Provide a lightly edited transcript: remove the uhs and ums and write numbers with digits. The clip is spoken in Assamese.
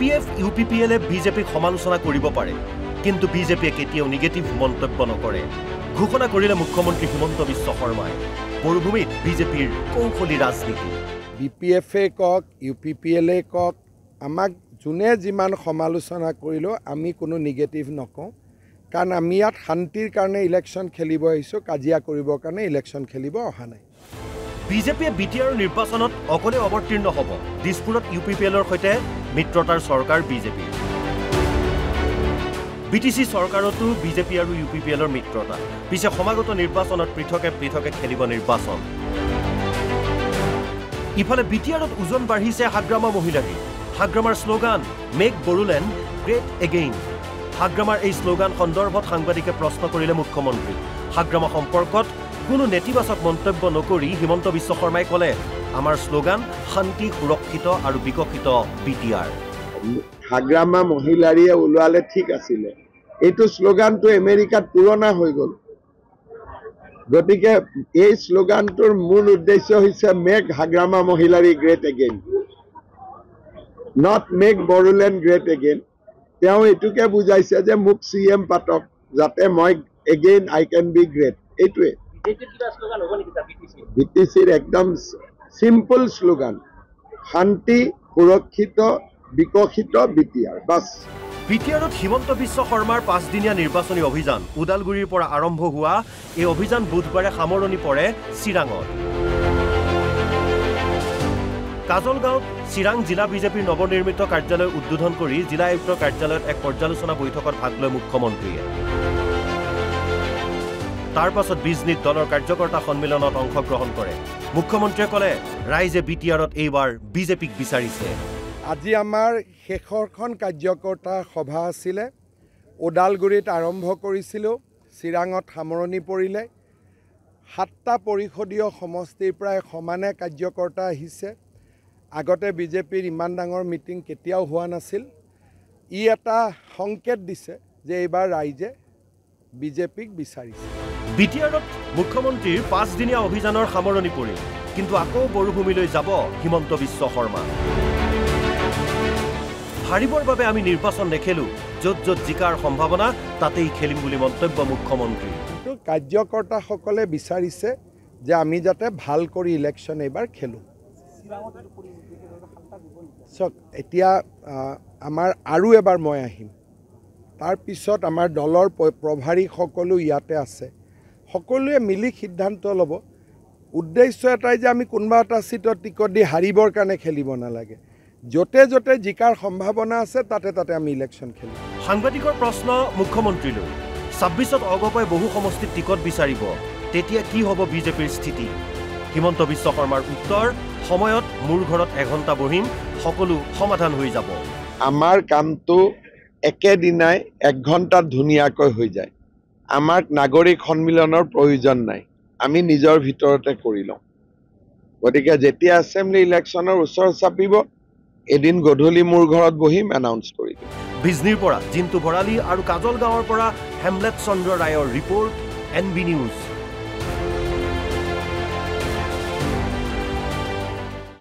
BPF UPPL বিজেপিক সমালোচনা কৰিব পাৰে কিন্তু বিজেপিয়ে কেতিয়াও নিগেটিভ মন্তব্য নকৰে ঘোষণা কৰিলে মুখ্যমন্ত্ৰী হিমন্ত বিশ্ব শৰ্মাই মৰুভূমিত বিজেপিৰ কৌশলী ৰাজনীতি BPF কক UPPL কক আমাক জুনে যিমান সমালোচনা কৰিলো আমি কোনো নিগেটিভ নকওঁ কাৰণ আমি ইয়াত শান্তিৰ কাৰণে ইলেকশ্যন খেলিব আহিছো কাজিয়া কৰিবৰ কাৰণে ইলেকশ্যন খেলিব অহা নাই বিজেপিয়ে বিটিআৰ নিৰ্বাচনত অকলে অৱতীৰ্ণ হ'ব দিছপুৰত UPPLৰ সৈতে মিত্ৰতাৰ চৰকাৰ বিজেপি বিটিসি চৰকাৰতো বিজেপি আৰু UPPLৰ মিত্ৰতা পিছে সমাগত নিৰ্বাচনত পৃথকে খেলিব নিৰ্বাচন ইফালে বিটিআৰত ওজন বাঢ়িছে হাগ্ৰামা মহিলাৰী হাগ্ৰামাৰ slogan make Bodoland great again হাগ্ৰামাৰ এই স্লোগান সন্দৰ্ভত সাংবাদিকে প্ৰশ্ন কৰিলে মুখ্যমন্ত্ৰী হাগ্ৰামা সম্পৰ্কত কোনো নেতিবাচক মন্তব্য নকৰি হিমন্ত বিশ্ব শৰ্মাই ক'লে আমাৰ স্লোগান শান্তি সুৰক্ষিত আৰু বিকশিত বিটিআৰ হাগ্ৰামা মহিলাৰীয়ে ওলালে ঠিক আছিল এইটো স্লোগানটো আমেৰিকাত পুৰণা হৈ গ'ল গতিকে এই স্লোগানটোৰ মূল উদ্দেশ্য হৈছে make Hagrama Mohilary great again not make Bodoland great again তেওঁ এটুকে বুজাইছে যে মোক CM পাতক যাতে মই again I can be great এইটোৱে বিটিসিৰ একদম সিম্পল স্লোগান শান্তি সুৰক্ষিত বিকশিত বিটিআৰ বাস বিটিআৰত হিমন্ত বিশ্ব শৰ্মাৰ 5 দিনীয়া নিৰ্বাচনী অভিযান উদালগুৰিৰ পৰা আৰম্ভ হোৱা এই অভিযান বুধবাৰে সামৰণি পৰে চিৰাঙত কাজলগাঁৱত চিৰাং জিলা বিজেপিৰ নৱনিৰ্মিত কাৰ্যালয় উদ্বোধন কৰি জিলা আয়ুক্তৰ কাৰ্যালয়ত এক পৰ্যালোচনা বৈঠকত ভাগ লয় মুখ্যমন্ত্ৰীয়ে তাৰ পাছত বিজনীত দলৰ কাৰ্যকৰ্তা সন্মিলনত অংশগ্ৰহণ কৰে মুখ্যমন্ত্ৰীয়ে ক'লে ৰাইজে বিটিআৰত এইবাৰ বিজেপিক বিচাৰিছে আজি আমাৰ শেষৰখন কাৰ্যকৰ্তা সভা আছিলে ওদালগুৰিত আৰম্ভ কৰিছিলোঁ চিৰাঙত সামৰণি পৰিলে 7টা পৰিষদীয় সমষ্টিৰ প্ৰায় সমানে কাৰ্যকৰ্তা আহিছে আগতে বিজেপিৰ ইমান ডাঙৰ মিটিং কেতিয়াও হোৱা নাছিল ই এটা সংকেত দিছে যে এইবাৰ ৰাইজে বিজেপিক বিচাৰিছে বিটিআৰত মুখ্যমন্ত্ৰীৰ 5 দিনীয়া অভিযানৰ সামৰণি পৰিল কিন্তু আকৌ মৰুভূমিলৈ যাব হিমন্ত বিশ্ব শৰ্মা হাৰিবৰ বাবে আমি নিৰ্বাচন নেখেলো য'ত জিকাৰ সম্ভাৱনা তাতেই খেলিম বুলি মন্তব্য মুখ্যমন্ত্ৰী কিন্তু কাৰ্যকৰ্তাসকলে বিচাৰিছে যে আমি যাতে ভাল কৰি ইলেকশ্যন এবাৰ খেলো চক এতিয়া আমাৰ আৰু এবাৰ মই আহিম তাৰ পিছত আমাৰ দলৰ প্ৰভাৰী সকলো ইয়াতে আছে সকলোৱে মিলি সিদ্ধান্ত ল'ব উদ্দেশ্য এটাই যে আমি কোনোবা এটা সিটত টিকট দি হাৰিবৰ কাৰণে খেলিব নালাগে যতে জিকাৰ সম্ভাৱনা আছে তাতে আমি ইলেকশ্যন খেলিম সাংবাদিকৰ প্ৰশ্ন মুখ্যমন্ত্ৰীলৈ 26ত অগপই বহু সমষ্টিত টিকট বিচাৰিব তেতিয়া কি হ'ব বিজেপিৰ স্থিতি হিমন্ত বিশ্ব শৰ্মাৰ উত্তৰ সময়ত মোৰ ঘৰত এঘণ্টা বহিম সকলো সমাধান হৈ যাব আমাৰ কামটো একেদিনাই 1 ঘণ্টাত ধুনীয়াকৈ হৈ যায় আমাক নাগৰিক সন্মিলনৰ প্ৰয়োজন নাই আমি নিজৰ ভিতৰতে কৰি লওঁ গতিকে যেতিয়া এছেম্বলি ইলেকশ্যনৰ ওচৰ চাপিব এদিন গধূলি মোৰ ঘৰত বহিম এনাউন্স কৰি দিম বিজনীৰ পৰা জিন্তু ভৰালী আৰু কাজল গাঁৱৰ পৰা হেমলেট চন্দ্ৰ ৰায়ৰ ৰিপৰ্ট NB নিউজ